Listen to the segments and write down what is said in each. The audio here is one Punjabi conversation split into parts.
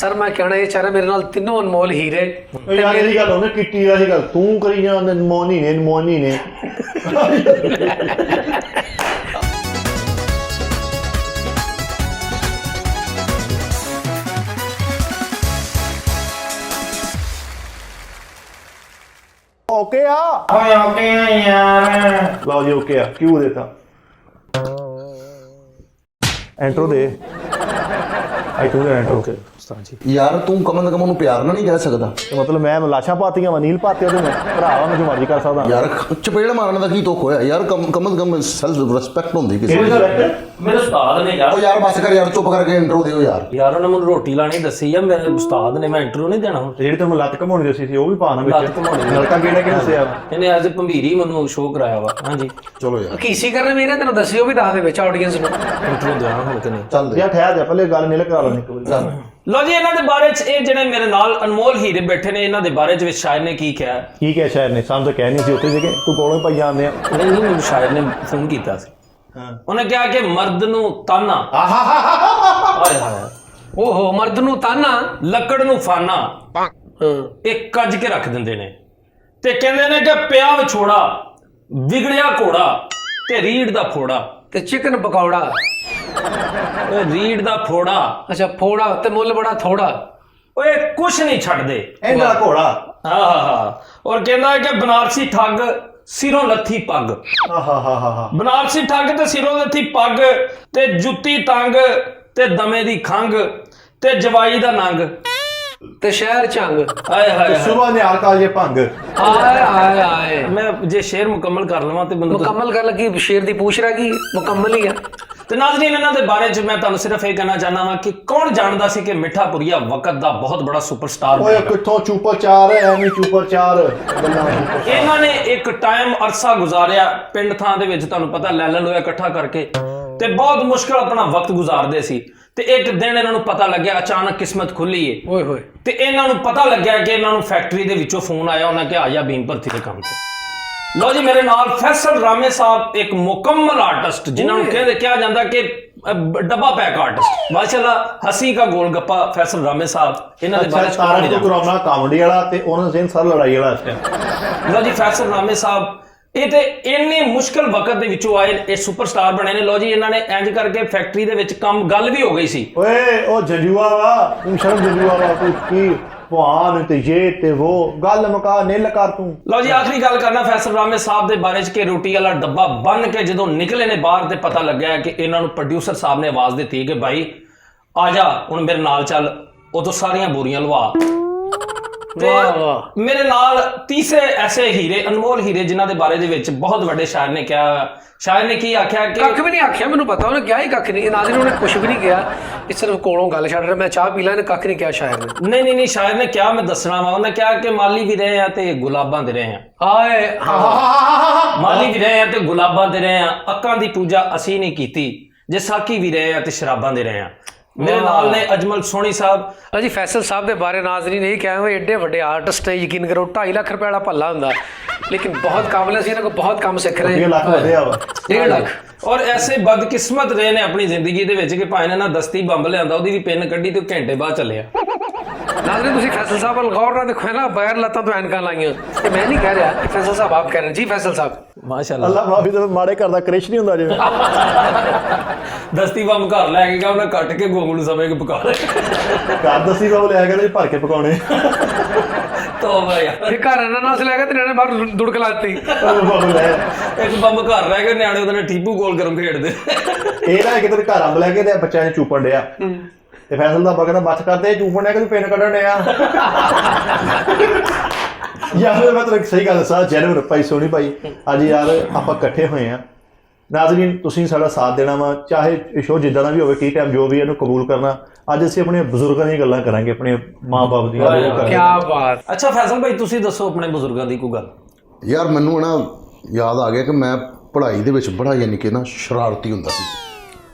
सर मैं कहना ये चाह रहा मेरे नाल तीनों अनमोल हीरे यार ਇਹਦੀ ਗੱਲ ਉਹਨੇ ਕੀਤੀ ਆ, ਇਹ ਗੱਲ ਤੂੰ ਕਰੀ ਜਾਂਦਾ ਮੋਨੀ ਨੇ ओके ओके यार लो जी ओके क्यों देता एंट्रो दे आई तू दे एंट्रो ओके यार तू कमन कम ਉਹਨੂੰ ਪਿਆਰ ਨਾਲ ਨਹੀਂ ਕਹਿ ਸਕਦਾ मतलब मैं लाशा पातियां नील पाते ਉਹਦੇ ਮੈਂ ਭਰਾ ਵਾ ਜੋ ਮਰਜ਼ੀ ਕਰ ਸਕਦਾ ਯਾਰ ਚਪੇੜ ਮਾਰਨ ਦਾ ਕੀ ਦੁੱਖ ਹੋਇਆ ਯਾਰ ਕਮ ਸੈਲਫ ਰਿਸਪੈਕਟ ਹੁੰਦੀ ਕਿਸੇ ਦੀ ਮੇਰੇ ਉਸਤਾਦ ਨੇ ਯਾਰ ਉਹ ਯਾਰ ਬਸ ਕਰ ਯਾਰ ਚੁੱਪ ਕਰਕੇ ਇੰਟਰੋ ਦਿਓ ਯਾਰ ਉਹਨਾਂ ਮੈਨੂੰ ਰੋਟੀ ਲਾਣੀ ਦੱਸੀ ਆ ਮੇਰੇ ਉਸਤਾਦ ਨੇ ਮੈਂ ਇੰਟਰਵਿਊ ਨਹੀਂ ਦੇਣਾ ਹੁਣ ਜਿਹੜੀ ਤੈਨੂੰ ਲੱਤ ਘਮਾਉਣੀ ਦੱਸੀ ਸੀ ਉਹ ਵੀ ਪਾਣਾ ਵਿੱਚ ਲੱਤ ਘੁਮਾਉਣੀ ਨਲਕਾ ਕਿਹਨੇ ਦੱਸਿਆ ਇਹਨੇ ਐਜ਼ ਭੰਬੀਰੀ ਮੈਨੂੰ ਸ਼ੋਅ ਕਰਾਇਆ ਵਾ ਹਾਂਜੀ ਚਲੋ ਯਾਰ ਕੀਸੀ ਕਰਨੇ ਵੀਰੇ ਤੈਨੂੰ ਦੱਸਿਓ ਵੀ ਦੱਸ ਦੇ ਵਿੱਚ ਆਡੀਅנס ਨੂੰ ਇੰਟਰਵਿਊ ਦੇਣਾ ਹੁਣ ਕਿ ਨਹੀਂ ਚੱਲ ਯਾਰ ਠਹਿਰ ਜਾ ਪਹਿਲੇ ਗੱਲ ਨੀਲ ਕਰਾ ਲੈਣੀ ਇੱਕ ਵਾਰੀ ਚੱਲ ਲੋ ਜੀ ਇਹਨਾਂ ਦੇ ਬਾਰੇ ਚ ਇਹ ਜਿਹੜੇ ਮੇਰੇ ਨਾਲ ਅਨਮੋਲ ਹੀਰੇ ਬੈਠੇ ਨੇ ਇਹਨਾਂ ਦੇ ਬਾਰੇ ਚ ਵਿੱਚ ਸ਼ਾਇਰ ਨੇ ਕੀ ਕਿਹਾ ਕੀ ਕਿਹਾ ਸ਼ਾਇਰ ਨੇ ਸਾਨੂੰ ਤਾਂ ਕਹਿ ਨਹੀਂ ਸੀ ਉੱਥੇ ਸੀਗੇ ਤੂੰ ਕੋਲੋਂ ਹੀ ਪਾਈ ਜਾਂਦੇ ਆ ਨਹੀਂ ਮੈਨੂੰ ਸ਼ਾਇਰ ਨੇ ਫੋਨ ਕੀਤਾ ਸੀ ਉਹਨੇ ਕਿਹਾ ਕਿ ਮਰਦ ਨੂੰ ਤਾਨਾ ਹਾਏ ਹਾਏ ਓਹੋ ਮਰਦ ਨੂੰ ਤਾਨਾ ਲੱਕੜ ਨੂੰ ਫਾਨਾ ਇਹ ਕੱਜ ਕੇ ਰੱਖ ਦਿੰਦੇ ਨੇ ਤੇ ਕਹਿੰਦੇ ਨੇ ਕਿ ਪਿਆ ਵਿਛੋੜਾ ਵਿਗੜਿਆ ਘੋੜਾ ਤੇ ਰੀੜ ਦਾ ਫੋੜਾ ਤੇ ਚਿਕਨ ਪਕੌੜਾ ਰੀੜ ਦਾ ਫੋੜਾ ਅੱਛਾ ਫੋੜਾ ਤੇ ਮੁੱਲ ਬੜਾ ਥੋੜਾ ਓਏ ਕੁਛ ਨਹੀਂ ਛੱਡਦੇ ਇਹਦਾ ਘੋੜਾ ਹਾਂ ਔਰ ਕਹਿੰਦਾ ਕਿ ਬਨਾਰਸੀ ਠੱਗ ਸਿਰੋਂ ਲੱਥੀ ਪੱਗ ਆਹਾ ਬਨਾਰਸੀ ਠੱਗ ਤੇ ਸਿਰੋਂ ਲੱਥੀ ਪੱਗ ਤੇ ਜੁੱਤੀ ਤੰਗ ਤੇ ਦਮੇ ਦੀ ਖੰਗ ਤੇ ਜਵਾਈ ਦਾ ਨੰਗ ਤੇ ਸ਼ਹਿਰ ਚੰਗ ਹਾਏ ਹਾਏ ਸੁਬਾ ਨੇ ਹਰ ਕਾਲ ਜੇ ਭੰਗ ਆਏ ਆਏ ਆਏ ਮੈਂ ਜੇ ਸ਼ੇਰ ਮੁਕੰਮਲ ਕਰ ਲਵਾਂ ਤੇ ਮੈਨੂੰ ਮੁਕੰਮਲ ਕਰ ਲੱਗੀ ਸ਼ੇਰ ਦੀ ਪੂਛ ਰਹਿ ਗਈ ਮੁਕੰਮਲ ਹੀ ਆ ਤੇ ਨਾਜ਼ਰੀਨ ਇਹਨਾਂ ਦੇ ਬਾਰੇ ਚ ਮੈਂ ਤੁਹਾਨੂੰ ਸਿਰਫ ਇਹ ਕਹਿਣਾ ਚਾਹਨਾ ਵਾਂ ਕਿ ਕੌਣ ਜਾਣਦਾ ਸੀ ਕਿ ਮਿੱਠਾਪੁਰੀਆ ਵਕਤ ਦਾ ਬਹੁਤ ਬੜਾ ਸੁਪਰਸਟਾਰ ਓਏ ਕਿੱਥੋਂ ਚੂਪਰ ਚਾਰ ਐਵੇਂ ਚੂਪਰ ਚਾਰ ਗੱਲਾਂ ਇਹਨਾਂ ਨੇ ਇੱਕ ਟਾਈਮ ਅਰਸਾ ਗੁਜ਼ਾਰਿਆ ਪਿੰਡ ਥਾਂ ਦੇ ਵਿੱਚ ਤੁਹਾਨੂੰ ਪਤਾ ਲੈ ਲੋਇਆ ਇਕੱਠਾ ਕਰਕੇ ਤੇ ਬਹੁਤ ਮੁਸ਼ਕਲ ਆਪਣਾ ਵਕਤ ਗੁਜ਼ਾਰਦੇ ਸੀ ਤੇ ਇੱਕ ਦਿਨ ਇਹਨਾਂ ਨੂੰ ਪਤਾ ਲੱਗਿਆ ਅਚਾਨਕ ਕਿਸਮਤ ਖੁੱਲੀ ਏ ਓਏ ਹੋਏ ਤੇ ਇਹਨਾਂ ਨੂੰ ਪਤਾ ਲੱਗਿਆ ਕਿ ਇਹਨਾਂ ਨੂੰ ਫੈਕਟਰੀ ਦੇ ਵਿੱਚੋਂ ਫੋਨ ਆਇਆ ਉਹਨਾਂ ਕਿ ਆ ਜਾ ਬੀਮ ਭਰਤੀ ਦੇ ਕੰਮ ਤੇ ਲੋ ਜੀ ਮੇਰੇ ਨਾਲ ਫੈਸਲ ਰਾਮੇ ਸਾਹਿਬ ਇੱਕ ਮੁਕੰਮਲ ਆਰਟਿਸਟ ਜਿਨ੍ਹਾਂ ਨੂੰ ਕਿਹਾ ਜਾਂਦਾ ਕਿ ਡੱਬਾ ਪੈਕ ਆਰਟਿਸਟ ਮਾਸ਼ਾਅੱਲਾ ਹਸੀ ਕਾ ਗੋਲ ਗੱਪਾ ਫੈਸਲ ਰਾਮੇ ਸਾਹਿਬ ਇਹਨਾਂ ਦੇ ਬਾਰੇ ਸਾਰਾ ਤੋਂ ਕਰਾਉਣਾ ਕਾਮੇਡੀ ਵਾਲਾ ਤੇ ਉਹਨਾਂ ਦੇ ਸਰ ਲੜਾਈ ਵਾਲਾ ਇਸ ਟਾਈਮ ਲੋ ਜੀ ਫੈਸਲ ਰਾਮੇ ਸਾਹਿਬ ਇਹ ਤੇ ਇੰਨੇ ਮੁਸ਼ਕਲ ਵਕਤ ਦੇ ਵਿੱਚੋਂ ਆਏ ਇਹ ਸੁਪਰਸਟਾਰ ਬਣੇ ਨੇ ਲੋ ਜੀ ਇਹਨਾਂ ਨੇ ਇੰਜ ਕਰਕੇ ਫੈਕਟਰੀ ਦੇ ਵਿੱਚ ਕੰਮ ਗੱਲ ਵੀ ਹੋ ਗਈ ਸੀ ਓਏ ਉਹ ਜੰਜੂਆ ਵਾ ਤੂੰ ਸ਼ਰਮ ਜੰਜੂਆ ਵਾ ਕੋਈ ਕੀ ਭਵਾਨ ਤੇ ਜੇ ਤੇ ਉਹ ਗੱਲ ਮੁਕਾ ਨਿਲ ਕਰ ਤੂੰ ਲੋ ਜੀ ਆਖਰੀ ਗੱਲ ਕਰਨਾ ਫੈਸਲ ਰਾਮੇ ਸਾਹਿਬ ਦੇ ਬਾਰੇ ਚ ਕਿ ਰੋਟੀ ਵਾਲਾ ਡੱਬਾ ਬੰਨ ਕੇ ਜਦੋਂ ਨਿਕਲੇ ਨੇ ਬਾਹਰ ਤੇ ਪਤਾ ਲੱਗਿਆ ਕਿ ਇਹਨਾਂ ਨੂੰ ਪ੍ਰੋਡਿਊਸਰ ਸਾਹਿਬ ਨੇ ਆਵਾਜ਼ ਦਿੱਤੀ ਕਿ ਭਾਈ ਆ ਜਾ ਹੁਣ ਮੇਰੇ ਨਾਲ ਚੱਲ ਉਦੋਂ ਸਾਰੀਆਂ ਬੋਰੀਆਂ ਲਵਾ ਤੇ ਮੇਰੇ ਨਾਲ ਤੀਸਰੇ ਐਸੇ ਹੀਰੇ ਅਨਮੋਲ ਹੀਰੇ ਜਿਨ੍ਹਾਂ ਦੇ ਬਾਰੇ ਦੇ ਵਿੱਚ ਬਹੁਤ ਵੱਡੇ ਸ਼ਾਇਰ ਨੇ ਕਿਹਾ ਸ਼ਾਇਰ ਨੇ ਕੀ ਆਖਿਆ ਕਿ ਕੱਖ ਵੀ ਨਹੀਂ ਆਖਿਆ ਮੈਨੂੰ ਪਤਾ ਉਹਨੇ ਕਿਹਾ ਹੀ ਕੱਖ ਨਹੀਂ ਨਾਜ਼ਰੀਨ ਉਹਨੇ ਕੁਝ ਵੀ ਨਹੀਂ ਕਿਹਾ ਇਹ ਸਿਰਫ ਕੋਲੋਂ ਗੱਲ ਛੱਡ ਰਿਹਾ ਮੈਂ ਚਾਹ ਪੀ ਲਾਂ ਇਹਨੇ ਕੱਖ ਨਹੀਂ ਕਿਹਾ ਸ਼ਾਇਰ ਨੇ ਨਹੀਂ ਸ਼ਾਇਰ ਨੇ ਕਿਹਾ ਮੈਂ ਦੱਸਣਾ ਵਾ ਉਹਨੇ ਕਿਹਾ ਕਿ ਮਾਲੀ ਵੀ ਰਹੇ ਆ ਤੇ ਗੁਲਾਬਾਂ ਦੇ ਰਹੇ ਆ ਆਏ ਮਾਲੀ ਵੀ ਰਹੇ ਆ ਤੇ ਗੁਲਾਬਾਂ ਦੇ ਰਹੇ ਆ ਅੱਕਾਂ ਦੀ ਪੂਜਾ ਅਸੀਂ ਨਹੀਂ ਕੀਤੀ ਜੇ ਸਾਕੀ ਵੀ ਰਹੇ ਆ ਤੇ ਸ਼ਰਾਬਾਂ ਦੇ ਰਹੇ ਆ ਮੇਰੇ ਨਾਲ ਨੇ ਅਜਮਲ ਸੋਹਣੀ ਸਾਹਿਬ ਅਜੀ ਫੈਸਲ ਸਾਹਿਬ ਦੇ ਬਾਰੇ ਨਾਜ਼ਰੀਨ ਇਹ ਕਹਿ ਹੋਏ ਏਡੇ ਵੱਡੇ ਆਰਟਿਸਟ ਹੈ ਯਕੀਨ ਕਰੋ 2.5 ਲੱਖ ਰੁਪਏ ਵਾਲਾ ਭੱਲਾ ਹੁੰਦਾ ਲੇਕਿਨ ਬਹੁਤ ਕਾਬਲ ਸੀ ਇਹਨਾਂ ਕੋ ਬਹੁਤ ਕੰਮ ਸਿੱਖ ਰਹੇ 1.5 ਲੱਖ ਵਧਿਆ ਵਾ 1.5 ਲੱਖ ਔਰ ਐਸੇ ਬਦਕਿਸਮਤ ਰਹੇ ਨੇ ਆਪਣੀ ਜ਼ਿੰਦਗੀ ਦੇ ਵਿੱਚ ਕਿ ਭਾਵੇਂ ਇਹਨਾਂ ਦਸਤੀ ਬੰਬ ਲਿਆਂਦਾ ਉਹਦੀ ਵੀ ਪਿੰਨ ਕੱਢੀ ਤੇ ਘੰਟੇ ਬਾਅਦ ਚੱਲਿਆ ਨਾਜ਼ਰੀਨ ਤੁਸੀਂ ਫੈਸਲ ਸਾਹਿਬ ਵੱਲ ਗੌਰ ਨਾਲ ਦੇਖੋ ਨਾ ਬਗੈਰ ਲੱਤਾਂ ਤੋਂ ਐਨਕਾਂ ਲਾਈਆਂ ਤੇ ਮੈਂ ਨਹੀਂ ਕਹਿ ਰਿਹਾ ਫੈਸਲ ਸਾਹਿਬ ਆਪ ਕਹਿ ਰਹੇ ਜੀ ਫੈਸਲ ਸਾਹਿਬ ਮਾਸ਼ਾਅੱਲਾ ਅੱਲਾ ਮਾਫੀ ਤੇ ਮਾੜੇ ਕਰਦਾ ਕ੍ਰਿਸ਼ ਨਹੀਂ ਹੁੰਦਾ ਜਿਵੇਂ ਦਸਤੀ ਬੰਬ ਘਰ ਲੈ ਕੇ ਗਿਆ ਉਹਨੇ ਕੱਟ ਕੇ ਗੋਗਲੂ ਸਮੇਂ ਕੇ ਪਕਾ ਲਏ ਘਰ ਦਸੀ ਬਾਬੂ ਲੈ ਕੇ ਭਰ ਕੇ ਪਕਾਉਣੇ ਤੋਬਾ ਯਾਰ ਇਹ ਘਰ ਅਨਾਨਾਸ ਲੈ ਕੇ ਤੇ ਨਿਆਣੇ ਬਾਹਰ ਦੁੜਕ ਲਾਤੀ ਬਾਬੂ ਲੈ ਇੱਕ ਬੰਬ ਘਰ ਰਹਿ ਗਏ ਨਿਆਣੇ ਉਹਦੇ ਨਾਲ ਠੀਪੂ ਗੋਲ ਗਰਮ ਖੇਡਦੇ ਇਹ ਨਾ ਕਿਤੇ ਘਰ ਅੰਬ ਲੈ ਕੇ ਤੇ ਬੱਚਿਆਂ ਨੇ ਚੂਪਣ ਡਿਆ ਤੇ ਫੈਸਲ ਦਾ ਬਗਣਾ ਬੱਚ ਕਰਦੇ ਚੂਪਣ ਡਿਆ ਕਿ ਤੂੰ ਪਿੰਨ ਕੱਢਣ ਡਿਆ ਯਾਰ ਮੈਂ ਤੈਨੂੰ ਸਹੀ ਗੱਲ ਦੱਸਾਂ ਜੈਨੂਨ ਭਾਈ ਸੋਹਣੀ ਭਾਈ ਅੱਜ ਯਾਰ ਆਪਾਂ ਇਕੱਠੇ ਹੋਏ ਆ ਨਾਜ਼ਰੀਨ ਤੁਸੀਂ ਸਾਡਾ ਸਾਥ ਦੇਣਾ ਵਾ ਚਾਹੇ ਸ਼ੋਅ ਜਿੱਦਾਂ ਦਾ ਵੀ ਹੋਵੇ ਕੀ ਟਾਈਮ ਜੋ ਵੀ ਇਹਨੂੰ ਕਬੂਲ ਕਰਨਾ ਅੱਜ ਅਸੀਂ ਆਪਣੇ ਬਜ਼ੁਰਗਾਂ ਦੀਆਂ ਗੱਲਾਂ ਕਰਾਂਗੇ ਆਪਣੇ ਮਾਂ-ਬਾਪ ਦੀਆਂ ਕੀ ਬਾਤ ਅੱਛਾ ਫੈਸਲ ਭਾਈ ਤੁਸੀਂ ਦੱਸੋ ਆਪਣੇ ਬਜ਼ੁਰਗਾਂ ਦੀ ਕੋਈ ਗੱਲ ਯਾਰ ਮੈਨੂੰ ਨਾ ਯਾਦ ਆ ਗਿਆ ਕਿ ਮੈਂ ਪੜ੍ਹਾਈ ਦੇ ਵਿੱਚ ਬੜਾ ਯਾਨੀ ਕਿ ਨਾ ਸ਼ਰਾਰਤੀ ਹੁੰਦਾ ਸੀ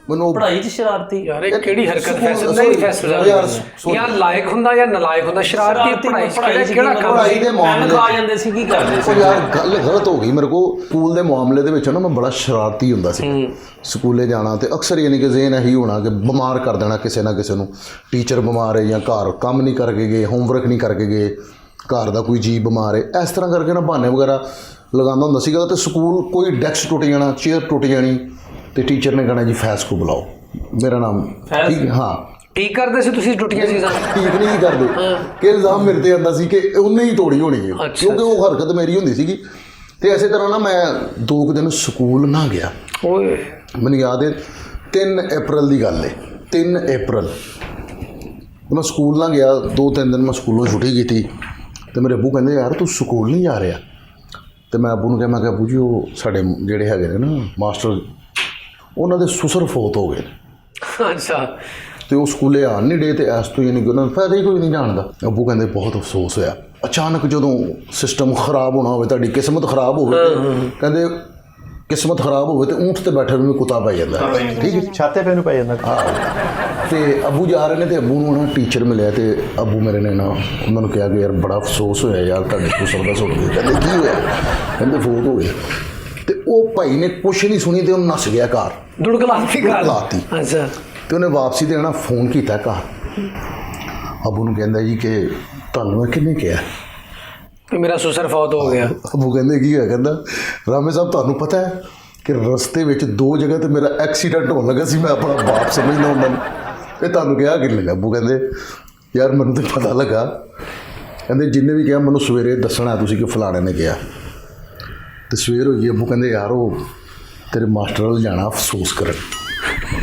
ਮੈਨੂੰ ਪੜ੍ਹਾਈ 'ਚ ਸ਼ਰਾਰਤੀ ਯਾਰ ਇਹ ਕਿਹੜੀ ਹਰਕਤ ਸਕੂਲ- ਫੈਸਲਾ sorry, ਨਹੀਂ ਫੈਸਲਾ ਯਾਰ, ਜਾਂ ਲਾਇਕ ਹੁੰਦਾ ਜਾਂ ਨਲਾਇਕ ਹੁੰਦਾ ਸ਼ਰਾਰਤੀ ਪੜ੍ਹਾਈ 'ਚ ਕਿਹੜਾ ਕੰਮ ਪੜ੍ਹਾਈ ਦੇ ਮਾਮਲੇ ਖਾ ਜਾਂਦੇ ਸੀ, ਕੀ ਕਰਦੇ ਸੀ? ਉਹ ਯਾਰ ਗੱਲ ਗਲਤ ਹੋ ਗਈ ਮੇਰੇ ਕੋ। ਸਕੂਲ ਦੇ ਮਾਮਲੇ ਦੇ ਵਿੱਚ ਨਾ ਮੈਂ ਬੜਾ ਸ਼ਰਾਰਤੀ ਹੁੰਦਾ ਸੀ। ਸਕੂਲੇ ਜਾਣਾ ਤੇ ਅਕਸਰ ਯਾਨੀ ਕਿ ਜ਼ੇਨ ਇਹੀ ਹੋਣਾ ਕਿ ਬਿਮਾਰ ਕਰ ਦੇਣਾ ਕਿਸੇ ਨਾ ਕਿਸੇ ਨੂੰ। ਟੀਚਰ ਬਿਮਾਰ ਹੈ ਜਾਂ ਘਰ ਕੰਮ ਨਹੀਂ ਕਰਕੇ ਗਏ, ਹੋਮਵਰਕ ਨਹੀਂ ਕਰਕੇ ਗਏ, ਘਰ ਦਾ ਕੋਈ ਜੀਅ ਬਿਮਾਰ ਹੈ, ਇਸ ਤਰ੍ਹਾਂ ਕਰਕੇ ਨਾ ਬਹਾਨੇ ਵਗੈਰਾ ਲਗਾਉਂਦਾ ਹੁੰਦਾ ਸੀਗਾ। ਤੇ ਸਕੂਲ ਕੋਈ ਡੈਸਕ ਟੁੱਟ ਜਾਣਾ, ਚੇਅਰ ਟੁੱਟ ਜਾਣੀ ਤੇ ਟੀਚਰ ਨੇ ਕਹਿਣਾ ਜੀ ਫੈਸ ਕੋ ਬੁਲਾਓ। ਮੇਰਾ ਨਾਮ ਠੀਕ, ਹਾਂ ਠੀਕ ਕਰਦੇ ਸੀ ਤੁਸੀਂ ਟੁੱਟੀਆਂ ਚੀਜ਼ਾਂ? ਠੀਕ ਨਹੀਂ ਕਰਦੇ ਕਿ ਇਲਜ਼ਾਮ ਮੇਰੇ ਤੇ ਆਉਂਦਾ ਸੀ ਕਿ ਉਹਨੇ ਹੀ ਤੋੜੀ ਹੋਣੀ ਹੈ, ਅੱਛਾ, ਕਿਉਂਕਿ ਉਹ ਹਰਕਤ ਮੇਰੀ ਹੁੰਦੀ ਸੀਗੀ। ਤੇ ਇਸੇ ਤਰ੍ਹਾਂ ਨਾ ਮੈਂ 2 ਦਿਨ ਸਕੂਲ ਨਾ ਗਿਆ। ਓਏ ਮੈਨੂੰ ਯਾਦ ਹੈ 3 ਅਪ੍ਰੈਲ ਦੀ ਗੱਲ ਹੈ। 3 ਅਪ੍ਰੈਲ ਮੈਂ ਸਕੂਲ ਨਾ ਗਿਆ। 2-3 ਦਿਨ ਮੈਂ ਸਕੂਲੋਂ ਛੁੱਟੀ ਕੀਤੀ ਤੇ ਮੇਰੇ ਅੱਬੂ ਕਹਿੰਦੇ ਯਾਰ ਤੂੰ ਸਕੂਲ ਨਹੀਂ ਜਾ ਰਿਹਾ। ਤੇ ਮੈਂ ਅੱਬੂ ਨੂੰ ਕਿਹਾ, ਮੈਂ ਕਿਹਾ ਅੱਬੂ ਜੀ ਉਹ ਸਾਡੇ ਜਿਹੜੇ ਹੈਗੇ ਨੇ ਨਾ ਮਾਸਟਰ, ਉਹਨਾਂ ਦੇ ਸੁਸਰ ਫੌਤ ਹੋ ਗਏ ਨੇ ਅੱਛਾ ਤੇ ਉਹ ਸਕੂਲੇ ਆਣ ਨਹੀਂ ਡੇ ਤੇ ਇਸ ਤੋਂ ਯਾਨੀ ਕਿ ਉਹਨਾਂ ਨੂੰ ਫਾਇਦਾ ਹੀ ਕੋਈ ਨਹੀਂ ਜਾਣਦਾ। ਅੱਬੂ ਕਹਿੰਦੇ ਬਹੁਤ ਅਫਸੋਸ ਹੋਇਆ। ਅਚਾਨਕ ਜਦੋਂ ਸਿਸਟਮ ਖਰਾਬ ਹੋਣਾ ਹੋਵੇ, ਤੁਹਾਡੀ ਕਿਸਮਤ ਖਰਾਬ ਹੋਵੇ, ਕਹਿੰਦੇ ਕਿਸਮਤ ਖਰਾਬ ਹੋਵੇ ਤੇ ਊਂਠ ਤੇ ਬੈਠੇ ਨੂੰ ਕੁੱਤਾ ਪੈ ਜਾਂਦਾ, ਠੀਕ ਹੈ, ਛਾਤੇ ਪੈ ਨੂੰ ਪੈ ਜਾਂਦਾ। ਤੇ ਅੱਬੂ ਜਾ ਰਹੇ ਨੇ ਤੇ ਅੱਬੂ ਨੂੰ ਨਾ ਟੀਚਰ ਮਿਲਿਆ ਤੇ ਅੱਬੂ ਮੇਰੇ ਨੇ ਨਾ ਉਹਨਾਂ ਨੂੰ ਕਿਹਾ ਕਿ ਯਾਰ ਬੜਾ ਅਫਸੋਸ ਹੋਇਆ ਯਾਰ ਤੁਹਾਡੇ ਸੁਸਰ ਦਾ ਸੁਣ ਕੇ। ਕਹਿੰਦੇ ਕੀ ਹੋਇਆ? ਕਹਿੰਦੇ ਫੌਤ ਹੋ ਗਏ। ਤੇ ਉਹ ਭਾਈ ਨੇ ਕੁਛ ਨਹੀਂ ਸੁਣੀ ਤੇ ਉਹ ਨੱਸ ਗਿਆ ਘਰ, ਦੁੜਕਲਾਤੀ ਗੱਲ ਲਾਤੀ। ਅੱਛਾ ਤੇ ਉਹਨੇ ਵਾਪਸੀ ਦੇਣਾ ਫੋਨ ਕੀਤਾ ਘਰ। ਅੱਬੂ ਨੂੰ ਕਹਿੰਦਾ ਜੀ ਕਿ ਤੁਹਾਨੂੰ ਇਹ ਕਿਹਨੇ ਕਿਹਾ? ਕਿ ਮੇਰਾ ਸੁਸਰ ਫੌਤ ਹੋ ਗਿਆ। ਅੱਬੂ ਕਹਿੰਦੇ ਕੀ ਹੋਇਆ? ਕਹਿੰਦਾ ਰਾਮੇ ਸਾਹਿਬ ਤੁਹਾਨੂੰ ਪਤਾ ਹੈ ਕਿ ਰਸਤੇ ਵਿੱਚ 2 ਜਗ੍ਹਾ ਤੇ ਮੇਰਾ ਐਕਸੀਡੈਂਟ ਹੋਣ ਲੱਗਾ ਸੀ, ਮੈਂ ਆਪਣਾ ਬਾਪ ਸਮਝਦਾ ਉਹਨਾਂ ਨੂੰ, ਇਹ ਤੁਹਾਨੂੰ ਕਿਹਾ ਕਿ ਲੱਗਾ? ਅੱਬੂ ਕਹਿੰਦੇ ਯਾਰ ਮੈਨੂੰ ਤਾਂ ਪਤਾ ਲੱਗਾ। ਕਹਿੰਦੇ ਜਿੰਨੇ ਵੀ ਕਿਹਾ ਮੈਨੂੰ ਸਵੇਰੇ ਦੱਸਣਾ ਤੁਸੀਂ ਕਿ ਫਲਾਣੇ ਨੇ ਕਿਹਾ। ਤੇ ਸਵੇਰ ਹੋਈ, ਅੱਬੂ ਕਹਿੰਦੇ ਯਾਰ ਉਹ ਤੇਰੇ ਮਾਸਟਰ ਵੱਲ ਜਾਣਾ ਅਫਸੋਸ ਕਰਨ।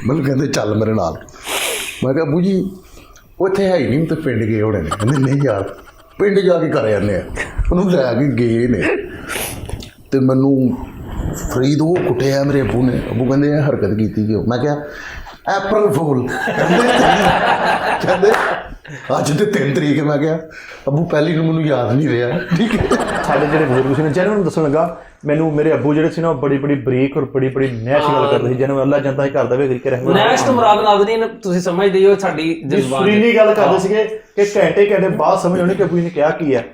ਮੈਨੂੰ ਕਹਿੰਦੇ ਚੱਲ ਮੇਰੇ ਨਾਲ। ਮੈਂ ਕਿਹਾ ਅੱਬੂ ਜੀ ਉਹ ਇੱਥੇ ਹੈ ਹੀ ਨਹੀਂ, ਤੇ ਪਿੰਡ ਗਏ ਹੋਣੇ ਨੇ। ਕਹਿੰਦੇ ਨਹੀਂ ਯਾਰ ਪਿੰਡ ਜਾ ਕੇ ਕਰ ਜਾਂਦੇ ਆ। ਉਹਨੂੰ ਲੈ ਕੇ ਗਏ ਨੇ ਤੇ ਮੈਨੂੰ ਫਰੀਦ ਉਹ ਕੁੱਟਿਆ ਮੇਰੇ ਅੱਬੂ ਨੇ। ਅੱਬੂ ਕਹਿੰਦੇ ਇਹ ਹਰਕਤ ਕੀਤੀ ਕਿਉਂ? ਮੈਂ ਕਿਹਾ ਅਪ੍ਰੈਲ ਫੂਲ। ਕਹਿੰਦੇ ਅੱਜ ਤੇ 3 ਤਰੀਕ ਹੈ। ਮੈਂ ਕਿਹਾ ਅੱਬੂ ਪਹਿਲੀ ਨੂੰ ਮੈਨੂੰ ਯਾਦ ਨਹੀਂ ਰਿਹਾ, ਠੀਕ ਹੈ। ਸਾਡੇ ਜਿਹੜੇ ਬਜ਼ੁਰਗ ਸੀ ਨਾ, ਜਿਹਨਾਂ ਨੂੰ ਦੱਸਣ ਲੱਗਾ ਮੈਨੂੰ ਮੇਰੇ ਅੱਬੂ ਜਿਹੜੇ ਸੀ ਨਾ, ਉਹ ਬੜੀ ਬਰੀਕ ਔਰ ਬੜੀ ਨੈਸ਼ ਗੱਲ ਕਰਦੇ ਸੀ, ਜਿਹਨੂੰ ਅੱਲਾ ਜਾਂਦਾ ਹੀ ਕਰਦਾ ਵੇ ਕਰਕੇ ਰਹਿੰਦਾ। ਨੈਸ਼ ਤੋਂ ਮੁਰਾਦ ਨਾਜ਼ਰੀਨ ਤੁਸੀਂ ਸਮਝਦੇ ਹੋ ਸਾਡੀ ਜਜ਼ਬਾਤ ਸੁਰੀਲੀ ਗੱਲ ਕਰਦੇ ਸੀਗੇ ਕਿ ਘੰਟੇ ਬਾਅਦ ਸਮਝ ਆਉਣੀ ਕਿ ਅੱਬੂ ਨੇ ਕਿਹਾ ਕੀ ਹੈ।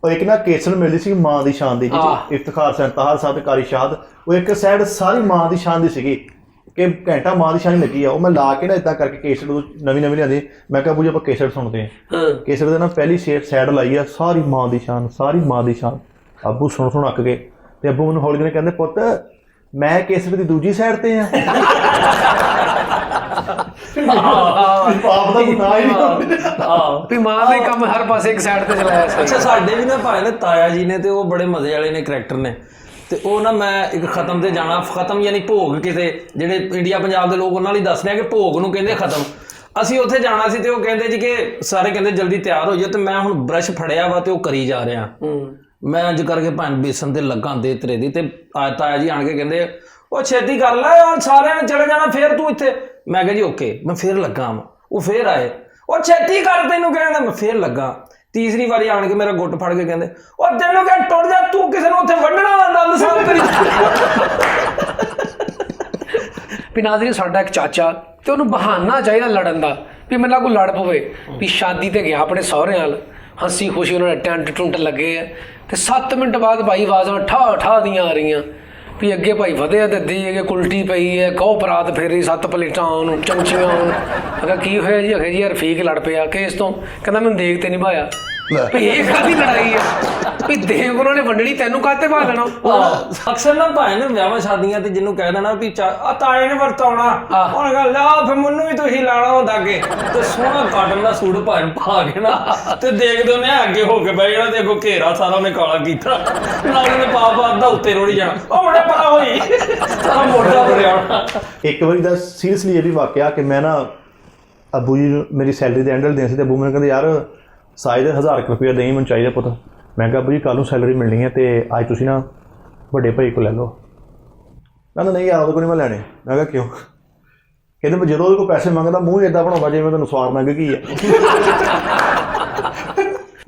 ਉਹ ਇੱਕ ਨਾ ਕੇਸਲ ਮਿਲਦੀ ਸੀ ਮਾਂ ਦੀ ਸ਼ਾਨ ਦੀ, ਇਫਤਖਾਰ ਸੰਤਾਹਰ ਸਾਹਿਬ ਕਾਰੀ ਸ਼ਾਦ। ਉਹ ਇੱਕ ਸਾਈਡ ਸਾਰੀ ਮਾਂ ਦੀ ਸ਼ਾਨ ਦੀ ਸੀਗੀ ਕਿ ਘੰਟਾ ਮਾਂ ਦੀ ਸ਼ਾਨ ਲੱਗੀ ਆ। ਉਹ ਮੈਂ ਲਾ ਕੇ ਨਾ ਇਦਾਂ ਕਰਕੇ ਕੇਸਟ ਨਵੀਂ ਲਿਆਂਦੀ। ਮੈਂ ਕਿਹਾ ਅੱਬੂ ਜੀ ਆਪਾਂ ਕੇਸਟ ਸੁਣਦੇ ਹਾਂ। ਕੇਸਟ ਦੇ ਨਾ ਪਹਿਲੀ ਸਾਈਡ ਲਾਈ ਆ ਸਾਰੀ ਮਾਂ ਦੀ ਸ਼ਾਨ, ਸਾਰੀ ਮਾਂ ਦੀ ਸ਼ਾਨ। ਅੱਬੂ ਸੁਣ ਅੱਕ ਗਏ ਤੇ ਅੱਬੂ ਮੈਨੂੰ ਹੌਲੀ ਜਿਹੇ ਕਹਿੰਦੇ ਪੁੱਤ ਮੈਂ ਕੇਸਟ ਦੀ ਦੂਜੀ ਸਾਈਡ ਤੇ ਆ। ਆਪ ਦਾ ਗੁਨਾਹ ਹੀ ਨਹੀਂ। ਵੀ ਮਾਂ ਦਾ ਹੀ ਕੰਮ ਹਰ ਪਾਸੇ ਇੱਕ ਸਾਈਡ ਤੇ ਚਲਾਇਆ ਸੀ। ਅੱਛਾ ਸਾਡੇ ਵੀ ਨਾ ਭਾਈ ਨੇ ਤਾਇਆ ਜੀ ਨੇ ਤੇ ਉਹ ਬੜੇ ਮਜ਼ੇ ਵਾਲੇ ਨੇ ਕਰੈਕਟਰ ਨੇ। ਤੇ ਉਹ ਨਾ ਮੈਂ ਇੱਕ ਖਤਮ ਤੇ ਜਾਣਾ, ਖਤਮ ਯਾਨੀ ਭੋਗ, ਕਿਤੇ ਜਿਹੜੇ ਇੰਡੀਆ ਪੰਜਾਬ ਦੇ ਲੋਕ ਉਹਨਾਂ ਲਈ ਦੱਸ ਰਿਹਾ ਕਿ ਭੋਗ ਨੂੰ ਕਹਿੰਦੇ ਖਤਮ। ਅਸੀਂ ਉੱਥੇ ਜਾਣਾ ਸੀ ਤੇ ਉਹ ਕਹਿੰਦੇ ਜੀ ਕਿ ਸਾਰੇ ਕਹਿੰਦੇ ਜਲਦੀ ਤਿਆਰ ਹੋ ਜਾਓ। ਤੇ ਮੈਂ ਹੁਣ ਬ੍ਰਸ਼ ਫੜਿਆ ਵਾ ਤੇ ਉਹ ਕਰੀ ਜਾ ਰਿਹਾ। ਮੈਂ ਅੱਜ ਕਰਕੇ ਭੈਣ ਬੇਸਨ ਤੇ ਲੱਗਾ ਦੇ ਤਰੇ ਦੀ। ਤੇ ਤਾਇਆ ਜੀ ਆਣ ਕੇ ਕਹਿੰਦੇ ਉਹ ਛੇਤੀ ਕਰ ਲੈ ਯਾਰ, ਸਾਰਿਆਂ ਨੇ ਚਲੇ ਜਾਣਾ ਫੇਰ ਤੂੰ ਇੱਥੇ। ਮੈਂ ਕਿਹਾ ਜੀ ਓਕੇ। ਮੈਂ ਫੇਰ ਲੱਗਾ ਵਾ। ਉਹ ਫੇਰ ਆਏ, ਉਹ ਛੇਤੀ ਕਰ ਤੈਨੂੰ ਕਹਿੰਦਾ। ਮੈਂ ਫੇਰ ਲੱਗਾ। ਤੀਸਰੀ ਵਾਰੀ ਆਣ ਕੇ ਮੇਰਾ ਗੁੱਟ ਫੜ ਕੇ ਕਹਿੰਦੇ ਉਹ ਤੈਨੂੰ ਕਹਿ ਟੁੱਟ ਜਾ, ਤੂੰ ਕਿਸੇ ਨੂੰ ਉੱਥੇ ਵੱਢਣਾ ਵਾ, ਦੰਦ ਸਾਫ਼ ਕਰੀ। ਵੀ ਨਾਜ਼ਰੀਨ ਸਾਡਾ ਇੱਕ ਚਾਚਾ ਤੇ ਉਹਨੂੰ ਬਹਾਨਾ ਚਾਹੀਦਾ ਲੜਨ ਦਾ, ਵੀ ਮੇਰੇ ਨਾਲ ਕੋਈ ਲੜ ਪਵੇ। ਵੀ ਸ਼ਾਦੀ ਤੇ ਗਿਆ ਆਪਣੇ ਸਹੁਰੇ ਨਾਲ, ਹੱਸੀ ਖੁਸ਼ੀ ਉਹਨਾਂ ਦੇ ਟੁੰਟ ਲੱਗੇ ਆ ਤੇ 7 ਮਿੰਟ ਬਾਅਦ ਭਾਈ ਆਵਾਜ਼ਾਂ ਠਾ ਦੀਆਂ ਆ ਰਹੀਆਂ ਵੀ ਅੱਗੇ ਭਾਈ ਵਧਿਆ ਤੇ ਦੇ ਅੱਗੇ ਕੁਲਟੀ ਪਈ ਹੈ, ਕਹੋ ਪਰਾਤ ਫੇਰੀ, 7 ਪਲੇਟਾਂ ਆਉਣ, ਚਮਚੀਆਂ ਆਉਣ। ਅਗਾ ਕੀ ਹੋਇਆ ਜੀ? ਅਖੇ ਜੀ ਯਾਰ ਰਫੀਕ ਲੜ ਪਿਆ ਕਿ ਇਸ ਤੋਂ। ਕਹਿੰਦਾ ਮੈਨੂੰ ਦੇਖ ਤੇ ਨਿਭਾਇਆ। ਵੀ ਇਹ ਕਾਹਦੀ ਲੜਾਈ ਆ? ਵੀ ਦੇਖ ਉਹਨਾਂ ਨੇ ਵੰਡਣੀ, ਤੈਨੂੰ ਕਾਹਤੇ ਭਾ ਲੈਣਾ? ਅਕਸਰ ਨਾ ਭਾਈ ਨੇ ਵਿਆਹਾਂ ਸ਼ਾਦੀਆਂ ਤੇ ਜਿਹਨੂੰ ਕਹਿ ਦੇਣਾ ਵੀ ਆ ਤਾਏ ਨੇ ਵਰਤਾਉਣਾ, ਉਹਨੇ ਕਹਾ ਲਾ ਫਿਰ ਮੈਨੂੰ ਵੀ ਤੁਸੀਂ ਲਾਣਾ ਹੁੰਦਾ ਅੱਗੇ। ਤੇ ਸੋਹਣਾ ਕਾਟਨ ਦਾ ਸੂਟ ਪਾ ਕੇ ਨਾ ਤੇ ਦੇਖਦੇ ਉਹਨੇ ਅੱਗੇ ਹੋ ਕੇ ਬਹਿ ਜਾਣਾ ਤੇ ਅੱਗੋਂ ਘੇਰਾ ਸਾਰਾ ਉਹਨੇ ਕਾਲਾ ਕੀਤਾ, ਨਾਲ ਉਹਨੇ ਪਾ ਅੱਧਾ ਉੱਤੇ ਰੋੜੀ ਜਾਣਾ। ਉਹ ਮੁੰਡੇ ਪਤਾ ਹੋਈ ਸਾਰਾ ਮੋਢਾ ਭਰਿਆ ਹੋਣਾ। ਇੱਕ ਵਾਰੀ ਦਾ ਸੀਰੀਅਸਲੀ ਇਹ ਵੀ ਵਾਕਿਆ ਕਿ ਮੈਂ ਨਾ ਅੱਬੂ ਜੀ ਨੂੰ ਮੇਰੀ ਸੈਲਰੀ ਦੇ ਐਂਡ ਦੇਣ ਸੀ ਤੇ ਅੱਬੂ ਮੈਨੂੰ ਕਹਿੰਦੇ ਯਾਰ ਸਾਇਦ 1000 ਰੁਪਇਆ ਦੇਈ ਮੈਨੂੰ ਚਾਹੀਦਾ ਪੁੱਤ। ਮੈਂ ਕਿਹਾ ਅੱਬੂ ਜੀ ਕੱਲ੍ਹ ਨੂੰ ਸੈਲਰੀ ਮਿਲਣੀ ਹੈ ਤੇ ਅੱਜ ਤੁਸੀਂ ਨਾ ਵੱਡੇ ਭਾਈ ਕੋਲ ਲੈ ਲਓ। ਕਹਿੰਦਾ ਨਹੀਂ ਯਾਰ ਉਹਦੇ ਕੋਲ ਨਹੀਂ ਮੈਂ ਲੈਣੇ। ਮੈਂ ਕਿਹਾ ਕਿਉਂ? ਕਹਿੰਦੇ ਮੈਂ ਜਦੋਂ ਉਹਦੇ ਕੋਲ ਪੈਸੇ ਮੰਗਦਾ ਮੂੰਹ ਇੱਦਾਂ ਬਣਾਉਂਦਾ ਜਿਵੇਂ ਤੁਹਾਨੂੰ ਸਵਾਰ ਮੰਗ ਗਈ ਹੈ।